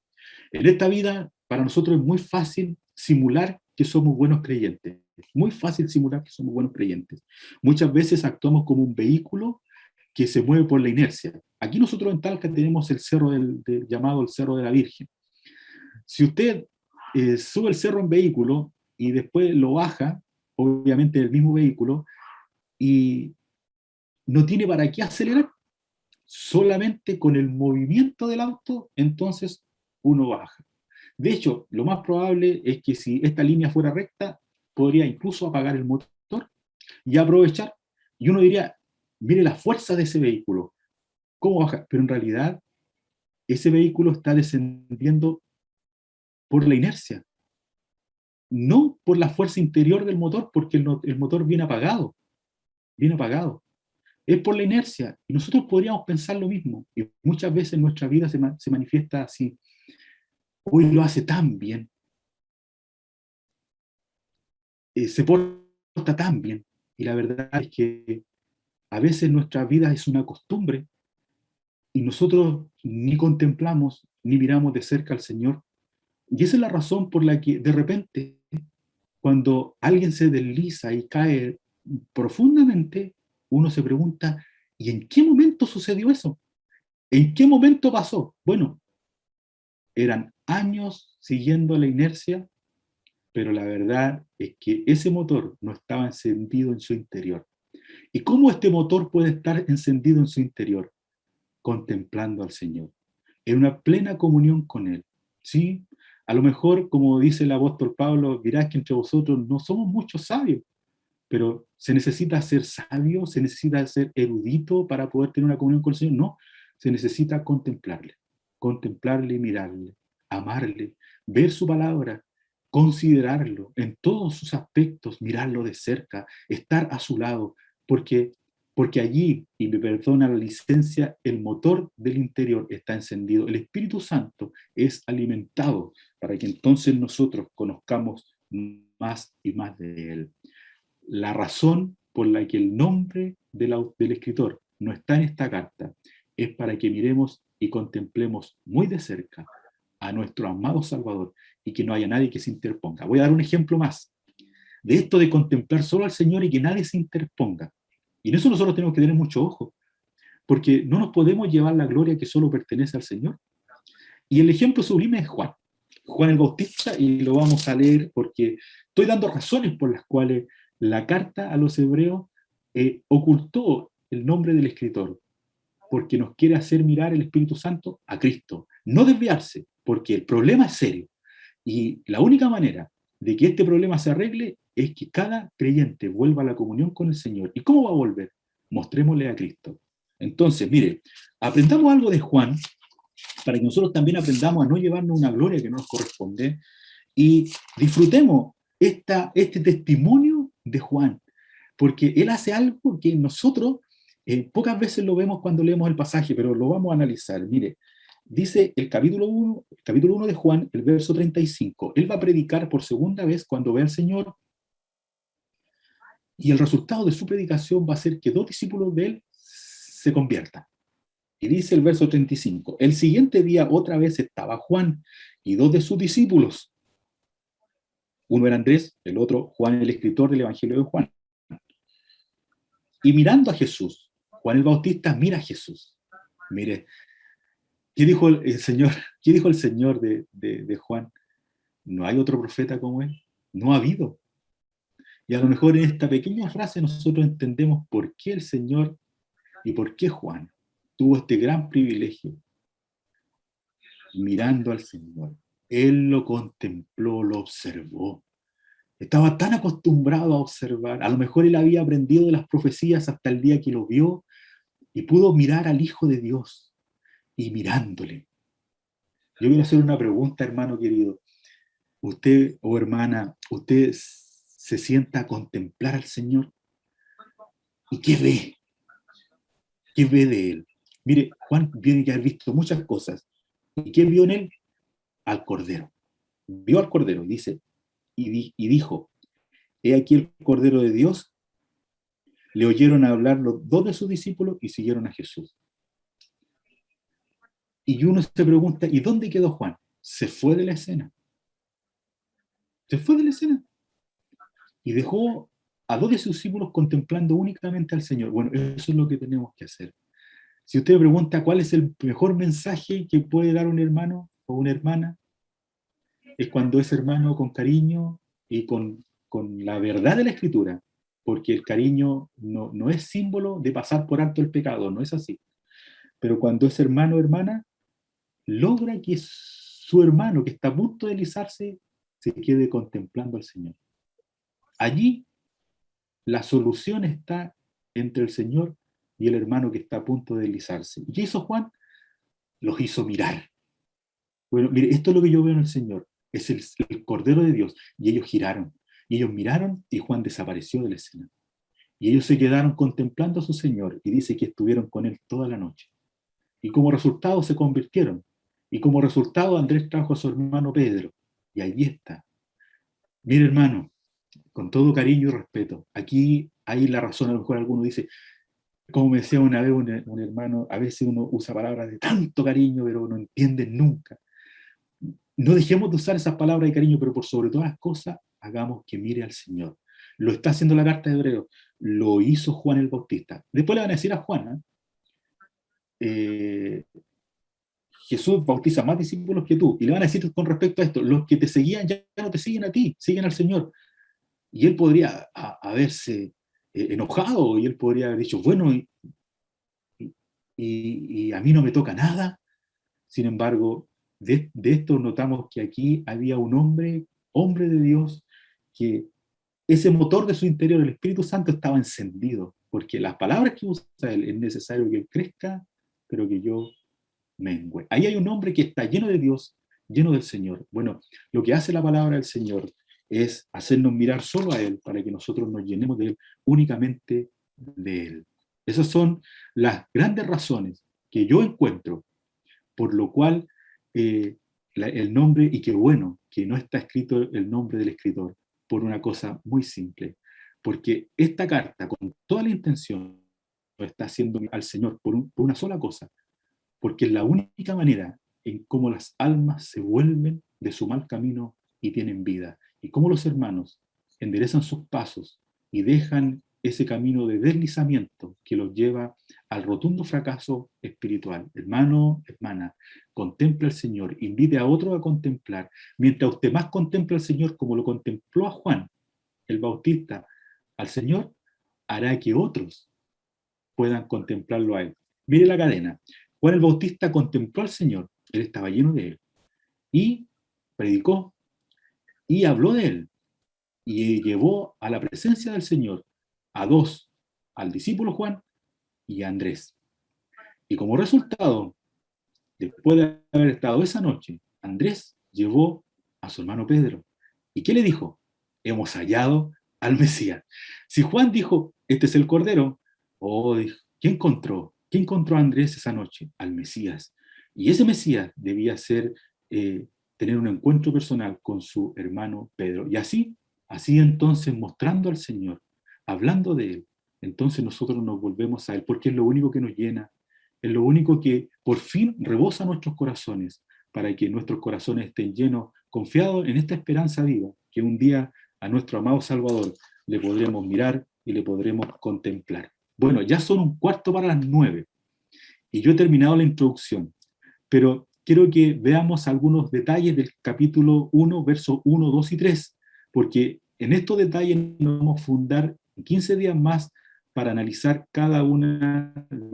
En esta vida, para nosotros es muy fácil simular que somos buenos creyentes. Es muy fácil simular que somos buenos creyentes. Muchas veces actuamos como un vehículo que se mueve por la inercia. Aquí nosotros en Talca tenemos el cerro llamado el Cerro de la Virgen. Si usted sube el cerro en vehículo y después lo baja, obviamente del mismo vehículo, y no tiene para qué acelerar, solamente con el movimiento del auto, entonces uno baja. De hecho, lo más probable es que si esta línea fuera recta, podría incluso apagar el motor y aprovechar, y uno diría, mire la fuerza de ese vehículo, cómo baja, pero en realidad ese vehículo está descendiendo por la inercia, no por la fuerza interior del motor, porque el motor viene apagado, es por la inercia. Y nosotros podríamos pensar lo mismo. Y muchas veces nuestra vida se manifiesta así. Hoy lo hace tan bien. Se porta tan bien. Y la verdad es que a veces nuestra vida es una costumbre y nosotros ni contemplamos ni miramos de cerca al Señor. Y esa es la razón por la que de repente, cuando alguien se desliza y cae profundamente, uno se pregunta, ¿y en qué momento sucedió eso? ¿En qué momento pasó? Bueno, eran años siguiendo la inercia, pero la verdad es que ese motor no estaba encendido en su interior. ¿Y cómo este motor puede estar encendido en su interior? Contemplando al Señor, en una plena comunión con Él. ¿Sí? A lo mejor, como dice el apóstol Pablo, dirás que entre vosotros no somos muchos sabios, pero se necesita ser sabio, se necesita ser erudito para poder tener una comunión con el Señor. No, se necesita contemplarle y mirarle, amarle, ver su palabra, considerarlo en todos sus aspectos, mirarlo de cerca, estar a su lado, porque, porque allí, y me perdona la licencia, el motor del interior está encendido, el Espíritu Santo es alimentado para que entonces nosotros conozcamos más y más de Él. La razón por la que el nombre del escritor no está en esta carta es para que miremos y contemplemos muy de cerca a nuestro amado Salvador y que no haya nadie que se interponga. Voy a dar un ejemplo más de esto de contemplar solo al Señor y que nadie se interponga. Y en eso nosotros tenemos que tener mucho ojo, porque no nos podemos llevar la gloria que solo pertenece al Señor. Y el ejemplo sublime es Juan, Juan el Bautista, y lo vamos a leer porque estoy dando razones por las cuales la carta a los hebreos ocultó el nombre del escritor, porque nos quiere hacer mirar el Espíritu Santo a Cristo, no desviarse, porque el problema es serio. Y la única manera de que este problema se arregle es que cada creyente vuelva a la comunión con el Señor. ¿Y cómo va a volver? Mostrémosle a Cristo. Entonces, mire, aprendamos algo de Juan para que nosotros también aprendamos a no llevarnos una gloria que no nos corresponde y disfrutemos este testimonio de Juan, porque él hace algo que nosotros pocas veces lo vemos cuando leemos el pasaje, pero lo vamos a analizar. Mire, dice el capítulo 1 de Juan, el verso 35, él va a predicar por segunda vez cuando ve al Señor, y el resultado de su predicación va a ser que 2 discípulos de él se conviertan. Y dice el verso 35, el siguiente día otra vez estaba Juan y 2 de sus discípulos. Uno era Andrés, el otro Juan, el escritor del Evangelio de Juan. Y mirando a Jesús, Juan el Bautista mira a Jesús. Mire, ¿qué dijo el Señor? ¿Qué dijo el Señor de Juan? No hay otro profeta como él. No ha habido. Y a lo mejor en esta pequeña frase nosotros entendemos por qué el Señor y por qué Juan tuvo este gran privilegio mirando al Señor. Él lo contempló, lo observó. Estaba tan acostumbrado a observar. A lo mejor él había aprendido de las profecías hasta el día que lo vio y pudo mirar al Hijo de Dios y mirándole. Yo quiero hacer una pregunta, hermano querido. Usted o hermana, usted se sienta a contemplar al Señor. ¿Y qué ve? ¿Qué ve de él? Mire, Juan tiene que haber visto muchas cosas. ¿Y qué vio en él? Al Cordero. Vio al Cordero, dice, y dijo, he aquí el Cordero de Dios. Le oyeron hablar los 2 de sus discípulos y siguieron a Jesús. Y uno se pregunta, ¿y dónde quedó Juan? Se fue de la escena. Se fue de la escena. Y dejó a 2 de sus discípulos contemplando únicamente al Señor. Bueno, eso es lo que tenemos que hacer. Si usted me pregunta cuál es el mejor mensaje que puede dar un hermano o una hermana, es cuando ese hermano con cariño y con la verdad de la Escritura, porque el cariño no es símbolo de pasar por alto el pecado, no es así. Pero cuando ese hermano o hermana logra que su hermano que está a punto de deslizarse se quede contemplando al Señor. Allí la solución está entre el Señor y el hermano que está a punto de deslizarse. ¿Y qué hizo Juan? Los hizo mirar. Bueno, mire, esto es lo que yo veo en el Señor. Es el Cordero de Dios. Y ellos giraron. Y ellos miraron y Juan desapareció de la escena. Y ellos se quedaron contemplando a su Señor. Y dice que estuvieron con él toda la noche. Y como resultado se convirtieron. Y como resultado Andrés trajo a su hermano Pedro. Y allí está. Mire, hermano, con todo cariño y respeto, aquí hay la razón. A lo mejor alguno dice, Como me decía una vez un hermano, a veces uno usa palabras de tanto cariño, pero no entienden nunca. No dejemos de usar esas palabras de cariño, pero por sobre todas las cosas, hagamos que mire al Señor. Lo está haciendo la carta de Hebreos, lo hizo Juan el Bautista. Después le van a decir a Juan, Jesús bautiza más discípulos que tú, y le van a decir con respecto a esto, los que te seguían ya no te siguen a ti, siguen al Señor. Y él podría haberse enojado, y él podría haber dicho, bueno, y a mí no me toca nada. Sin embargo, de esto notamos que aquí había un hombre de Dios, que ese motor de su interior, el Espíritu Santo, estaba encendido, porque las palabras que usa él, es necesario que él crezca, pero que yo mengüe. Ahí hay un hombre que está lleno de Dios, lleno del Señor. Bueno, lo que hace la palabra del Señor es hacernos mirar solo a Él, para que nosotros nos llenemos de Él, únicamente de Él. Esas son las grandes razones que yo encuentro por lo cual el nombre, y qué bueno que no está escrito el nombre del escritor, por una cosa muy simple, porque esta carta, con toda la intención, lo está haciendo al Señor por una sola cosa, porque es la única manera en cómo las almas se vuelven de su mal camino y tienen vida, y cómo los hermanos enderezan sus pasos y dejan ese camino de deslizamiento que los lleva al rotundo fracaso espiritual. Hermano, hermana, contemple al Señor, invite a otro a contemplar. Mientras usted más contempla al Señor como lo contempló a Juan el Bautista al Señor, hará que otros puedan contemplarlo a Él. Mire la cadena. Juan el Bautista contempló al Señor, Él estaba lleno de Él, y predicó, y habló de Él, y llevó a la presencia del Señor a dos, al discípulo Juan y a Andrés. Y como resultado, después de haber estado esa noche, Andrés llevó a su hermano Pedro. ¿Y qué le dijo? Hemos hallado al Mesías. Si Juan dijo, este es el Cordero, oh, ¿qué encontró? ¿Qué encontró Andrés esa noche? Al Mesías. Y ese Mesías debía ser, tener un encuentro personal con su hermano Pedro. Y así entonces, mostrando al Señor, hablando de Él, entonces nosotros nos volvemos a Él, porque es lo único que nos llena, es lo único que por fin rebosa nuestros corazones, para que nuestros corazones estén llenos, confiados en esta esperanza viva, que un día a nuestro amado Salvador le podremos mirar y le podremos contemplar. Bueno, ya son 8:45 y yo he terminado la introducción, pero quiero que veamos algunos detalles del capítulo 1, versos 1, 2 y 3, porque en estos detalles nos vamos a fundar 15 días más para analizar cada una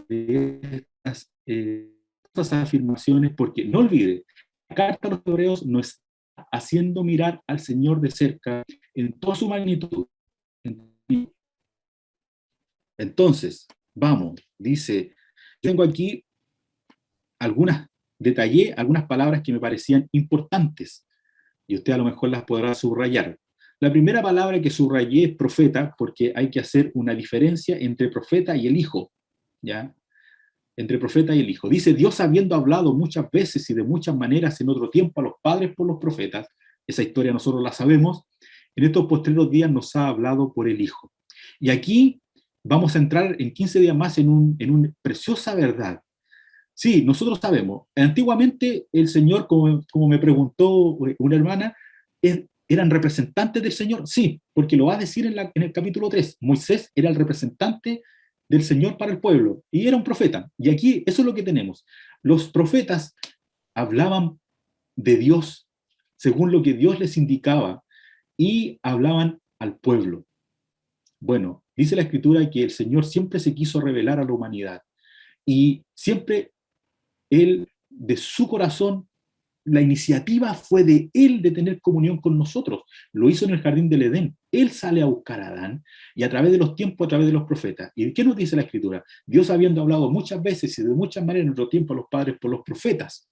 de estas afirmaciones, porque no olvide, la carta a los hebreos nos está haciendo mirar al Señor de cerca en toda su magnitud. Entonces, vamos, dice, yo tengo aquí detallé algunas palabras que me parecían importantes, y usted a lo mejor las podrá subrayar. La primera palabra que subrayé es profeta, porque hay que hacer una diferencia entre profeta y el hijo, ¿ya? Entre profeta y el hijo. Dice, Dios habiendo hablado muchas veces y de muchas maneras en otro tiempo a los padres por los profetas, esa historia nosotros la sabemos, en estos postreros días nos ha hablado por el hijo. Y aquí vamos a entrar en 15 días más en una preciosa verdad. Sí, nosotros sabemos. Antiguamente el Señor, como me preguntó una hermana, ¿eran representantes del Señor? Sí, porque lo va a decir en el capítulo 3. Moisés era el representante del Señor para el pueblo y era un profeta. Y aquí eso es lo que tenemos. Los profetas hablaban de Dios según lo que Dios les indicaba y hablaban al pueblo. Bueno, dice la Escritura que el Señor siempre se quiso revelar a la humanidad y siempre Él, de su corazón, la iniciativa fue de Él de tener comunión con nosotros. Lo hizo en el jardín del Edén. Él sale a buscar a Adán y a través de los tiempos, a través de los profetas. ¿Y qué nos dice la Escritura? Dios habiendo hablado muchas veces y de muchas maneras en otro tiempo a los padres por los profetas,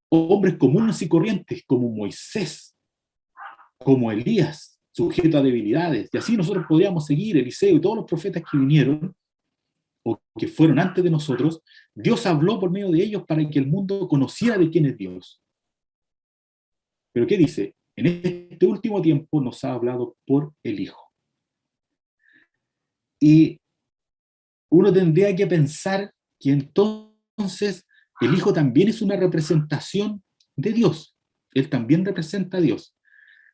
hombres comunes y corrientes como Moisés, como Elías, sujeto a debilidades. Y así nosotros podríamos seguir, Eliseo y todos los profetas que vinieron o que fueron antes de nosotros. Dios habló por medio de ellos para que el mundo conociera de quién es Dios. Pero ¿qué dice? En este último tiempo nos ha hablado por el Hijo. Y uno tendría que pensar que entonces el Hijo también es una representación de Dios. Él también representa a Dios.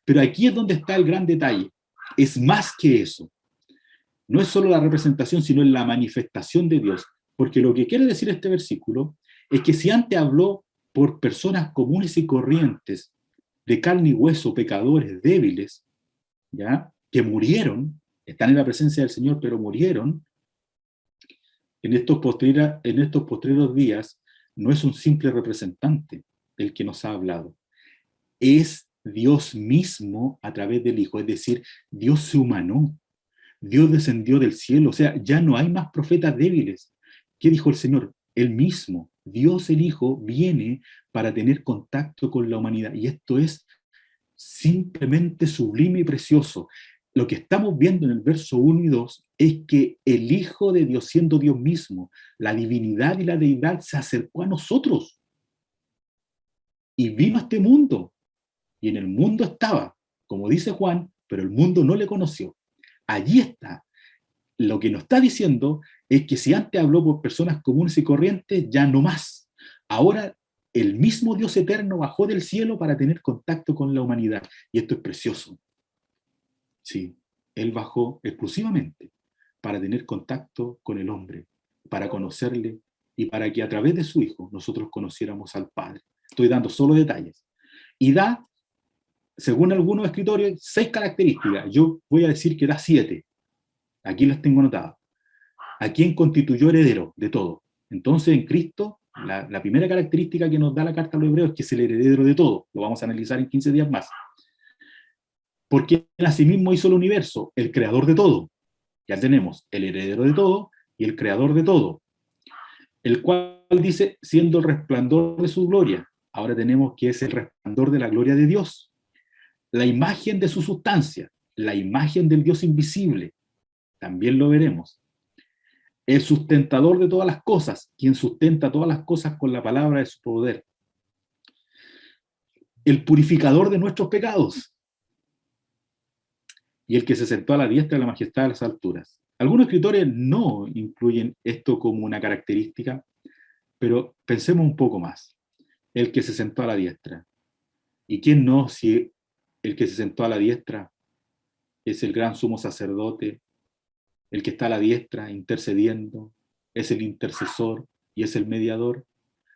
Pero aquí es donde está el gran detalle. Es más que eso. No es solo la representación, sino la manifestación de Dios. Porque lo que quiere decir este versículo es que si antes habló por personas comunes y corrientes, de carne y hueso, pecadores débiles, ¿ya? Que murieron, están en la presencia del Señor, pero murieron, en estos postreros días, no es un simple representante el que nos ha hablado, es Dios mismo a través del Hijo, es decir, Dios se humanó, Dios descendió del cielo, o sea, ya no hay más profetas débiles. ¿Qué dijo el Señor? Él mismo, Dios el Hijo, viene para tener contacto con la humanidad, y esto es simplemente sublime y precioso. Lo que estamos viendo en el verso 1 y 2 es que el Hijo de Dios, siendo Dios mismo, la divinidad y la deidad, se acercó a nosotros y vino a este mundo. Y en el mundo estaba, como dice Juan, pero el mundo no le conoció. Allí está. Lo que nos está diciendo es que si antes habló por personas comunes y corrientes, ya no más. Ahora el mismo Dios eterno bajó del cielo para tener contacto con la humanidad. Y esto es precioso. Sí, Él bajó exclusivamente para tener contacto con el hombre, para conocerle y para que a través de su Hijo nosotros conociéramos al Padre. Estoy dando solo detalles. Y da, según algunos escritores, 6 características. Yo voy a decir que da 7. Aquí las tengo anotadas. ¿A quién constituyó heredero de todo? Entonces, en Cristo, la primera característica que nos da la carta a los hebreos es que es el heredero de todo. Lo vamos a analizar en 15 días más. Porque él asimismo hizo el universo, el creador de todo. Ya tenemos el heredero de todo y el creador de todo. El cual dice, siendo el resplandor de su gloria. Ahora tenemos que es el resplandor de la gloria de Dios. La imagen de su sustancia, la imagen del Dios invisible. También lo veremos. El sustentador de todas las cosas, quien sustenta todas las cosas con la palabra de su poder. El purificador de nuestros pecados. Y el que se sentó a la diestra de la majestad de las alturas. Algunos escritores no incluyen esto como una característica, pero pensemos un poco más. El que se sentó a la diestra. ¿Y quién no si el que se sentó a la diestra es el gran sumo sacerdote, el que está a la diestra intercediendo, es el intercesor y es el mediador?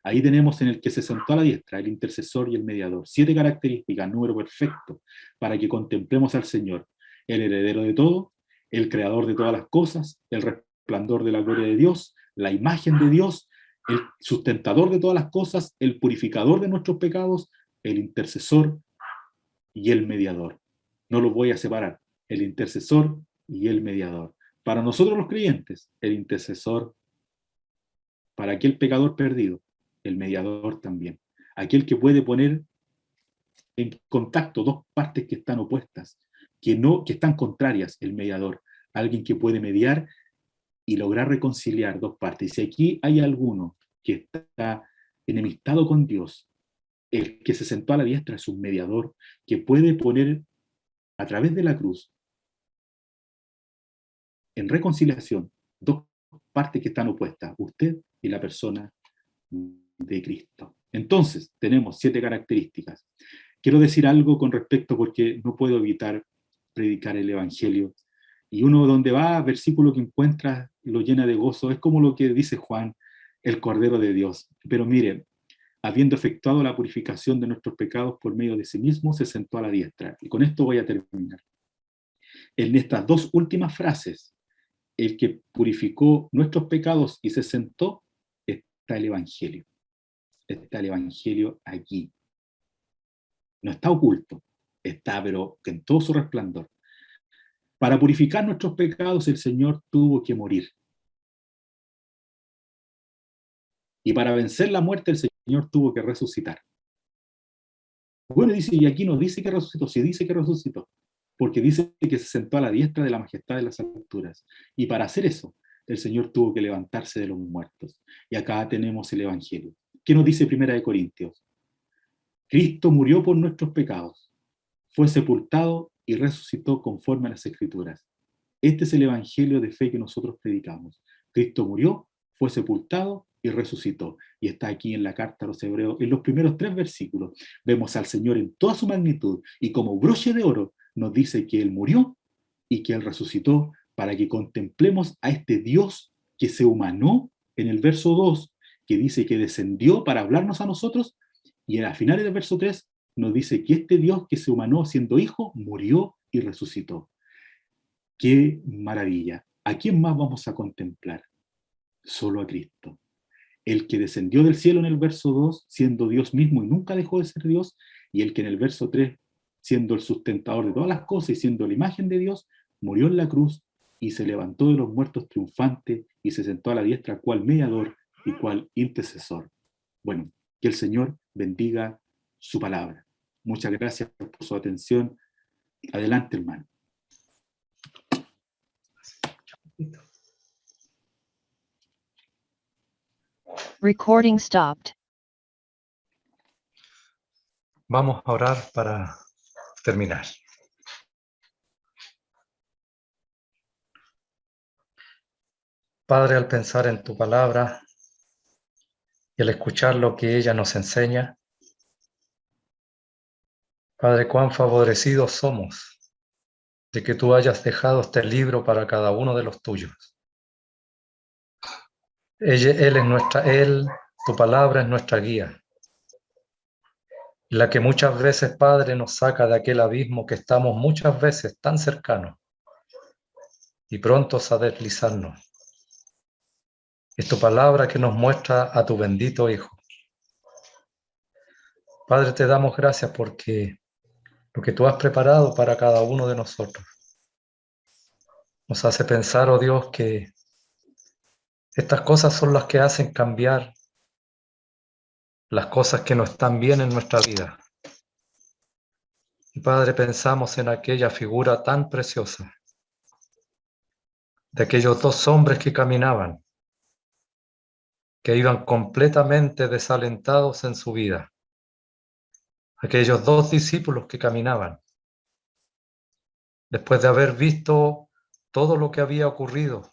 Ahí tenemos en el que se sentó a la diestra, el intercesor y el mediador. 7 características, número perfecto, para que contemplemos al Señor, el heredero de todo, el creador de todas las cosas, el resplandor de la gloria de Dios, la imagen de Dios, el sustentador de todas las cosas, el purificador de nuestros pecados, el intercesor y el mediador. No los voy a separar, el intercesor y el mediador. Para nosotros los creyentes, el intercesor, para aquel pecador perdido, el mediador también. Aquel que puede poner en contacto dos partes que están opuestas, que están contrarias, el mediador. Alguien que puede mediar y lograr reconciliar dos partes. Y si aquí hay alguno que está enemistado con Dios, el que se sentó a la diestra es un mediador que puede poner a través de la cruz en reconciliación dos partes que están opuestas, usted y la persona de Cristo. Entonces, tenemos 7 características. Quiero decir algo con respecto, porque no puedo evitar predicar el Evangelio. Y uno donde va, versículo que encuentra, lo llena de gozo. Es como lo que dice Juan, el Cordero de Dios. Pero miren, habiendo efectuado la purificación de nuestros pecados por medio de sí mismo, se sentó a la diestra. Y con esto voy a terminar. En estas 2 últimas frases, el que purificó nuestros pecados y se sentó, está el Evangelio. Está el Evangelio aquí. No está oculto, está pero en todo su resplandor. Para purificar nuestros pecados el Señor tuvo que morir. Y para vencer la muerte el Señor tuvo que resucitar. Bueno, dice, y aquí no dice que resucitó, sí dice que resucitó, porque dice que se sentó a la diestra de la majestad de las alturas. Y para hacer eso, el Señor tuvo que levantarse de los muertos. Y acá tenemos el Evangelio. ¿Qué nos dice 1 Corintios? Cristo murió por nuestros pecados, fue sepultado y resucitó conforme a las Escrituras. Este es el Evangelio de fe que nosotros predicamos. Cristo murió, fue sepultado y resucitó. Y está aquí en la carta a los Hebreos, en los primeros 3 versículos. Vemos al Señor en toda su magnitud y como broche de oro nos dice que Él murió y que Él resucitó para que contemplemos a este Dios que se humanó en el verso 2, que dice que descendió para hablarnos a nosotros, y a finales del verso 3 nos dice que este Dios que se humanó siendo hijo, murió y resucitó. ¡Qué maravilla! ¿A quién más vamos a contemplar? Solo a Cristo. El que descendió del cielo en el verso 2, siendo Dios mismo y nunca dejó de ser Dios, y el que en el verso 3, siendo el sustentador de todas las cosas y siendo la imagen de Dios, murió en la cruz y se levantó de los muertos triunfante y se sentó a la diestra cual mediador y cual intercesor. Bueno, que el Señor bendiga su palabra. Muchas gracias por su atención. Adelante, hermano. Recording stopped. Vamos a orar para terminar. Padre, al pensar en tu palabra y al escuchar lo que ella nos enseña, Padre, cuán favorecidos somos de que tú hayas dejado este libro para cada uno de los tuyos. Tu palabra es nuestra guía, la que muchas veces, Padre, nos saca de aquel abismo que estamos muchas veces tan cercanos y prontos a deslizarnos. Es tu palabra que nos muestra a tu bendito Hijo. Padre, te damos gracias porque lo que tú has preparado para cada uno de nosotros nos hace pensar, oh Dios, que estas cosas son las que hacen cambiar las cosas que no están bien en nuestra vida. Y Padre, pensamos en aquella figura tan preciosa de aquellos 2 hombres que caminaban, que iban completamente desalentados en su vida. Aquellos 2 discípulos que caminaban, después de haber visto todo lo que había ocurrido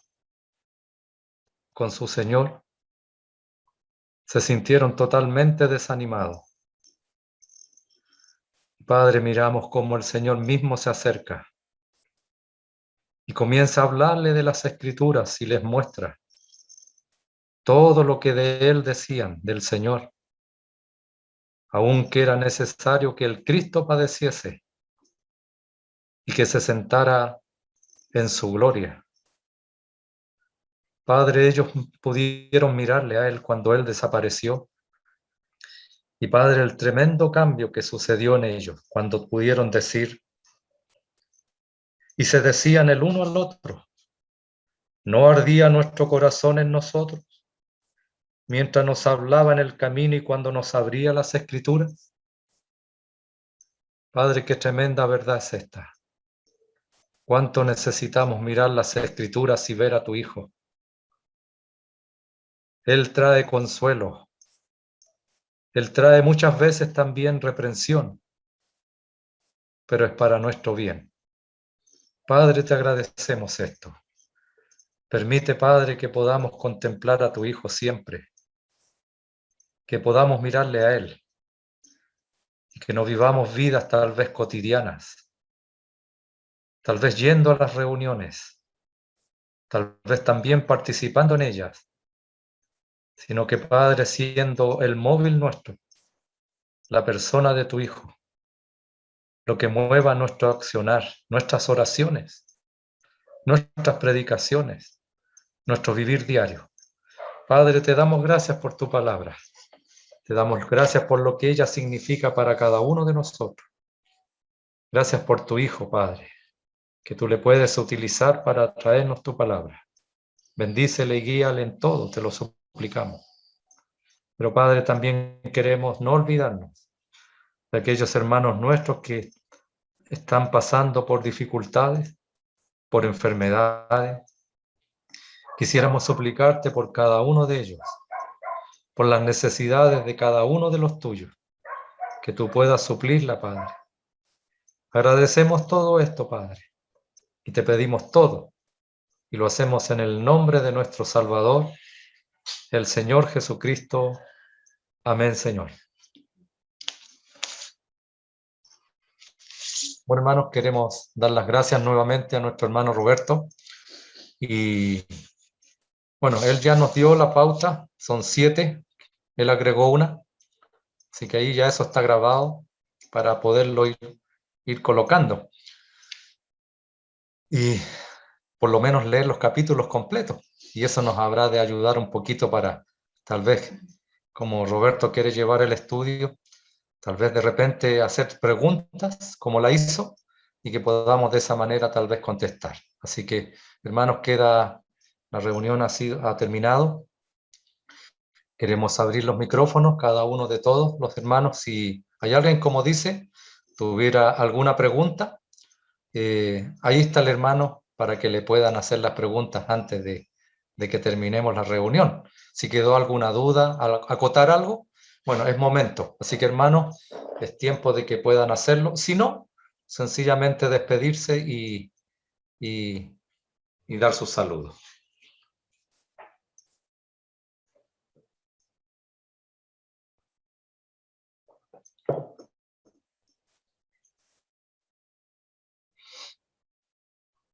con su Señor, se sintieron totalmente desanimados. Padre, miramos cómo el Señor mismo se acerca y comienza a hablarle de las Escrituras y les muestra todo lo que de Él decían, del Señor, aunque era necesario que el Cristo padeciese y que se sentara en su gloria. Padre, ellos pudieron mirarle a Él cuando Él desapareció. Y Padre, el tremendo cambio que sucedió en ellos cuando pudieron decir, y se decían el uno al otro, ¿no ardía nuestro corazón en nosotros mientras nos hablaba en el camino y cuando nos abría las Escrituras? Padre, qué tremenda verdad es esta. Cuánto necesitamos mirar las Escrituras y ver a tu Hijo. Él trae consuelo. Él trae muchas veces también reprensión, pero es para nuestro bien. Padre, te agradecemos esto. Permite, Padre, que podamos contemplar a tu Hijo siempre, que podamos mirarle a Él y que no vivamos vidas tal vez cotidianas, tal vez yendo a las reuniones, tal vez también participando en ellas, sino que, Padre, siendo el móvil nuestro, la persona de tu Hijo, lo que mueva nuestro accionar, nuestras oraciones, nuestras predicaciones, nuestro vivir diario. Padre, te damos gracias por tu palabra. Te damos gracias por lo que ella significa para cada uno de nosotros. Gracias por tu Hijo, Padre, que tú le puedes utilizar para traernos tu palabra. Bendícele y guíale en todo, te lo suplicamos. Pero, Padre, también queremos no olvidarnos de aquellos hermanos nuestros que están pasando por dificultades, por enfermedades. Quisiéramos suplicarte por cada uno de ellos, por las necesidades de cada uno de los tuyos, que tú puedas suplirla, Padre. Agradecemos todo esto, Padre, y te pedimos todo y lo hacemos en el nombre de nuestro Salvador, el Señor Jesucristo. Amén, Señor. Bueno, hermanos, queremos dar las gracias nuevamente a nuestro hermano Roberto. Y bueno, él ya nos dio la pauta, son 7, él agregó una, así que ahí ya eso está grabado para poderlo ir colocando. Y por lo menos leer los capítulos completos. Y eso nos habrá de ayudar un poquito para, tal vez, como Roberto quiere llevar el estudio, tal vez de repente hacer preguntas como la hizo y que podamos de esa manera tal vez contestar. Así que, hermanos, la reunión ha terminado. Queremos abrir los micrófonos, cada uno de todos los hermanos. Si hay alguien, como dice, tuviera alguna pregunta, ahí está el hermano para que le puedan hacer las preguntas antes de que terminemos la reunión. Si quedó alguna duda, acotar algo, bueno, es momento. Así que, hermanos, es tiempo de que puedan hacerlo. Si no, sencillamente despedirse y dar sus saludos.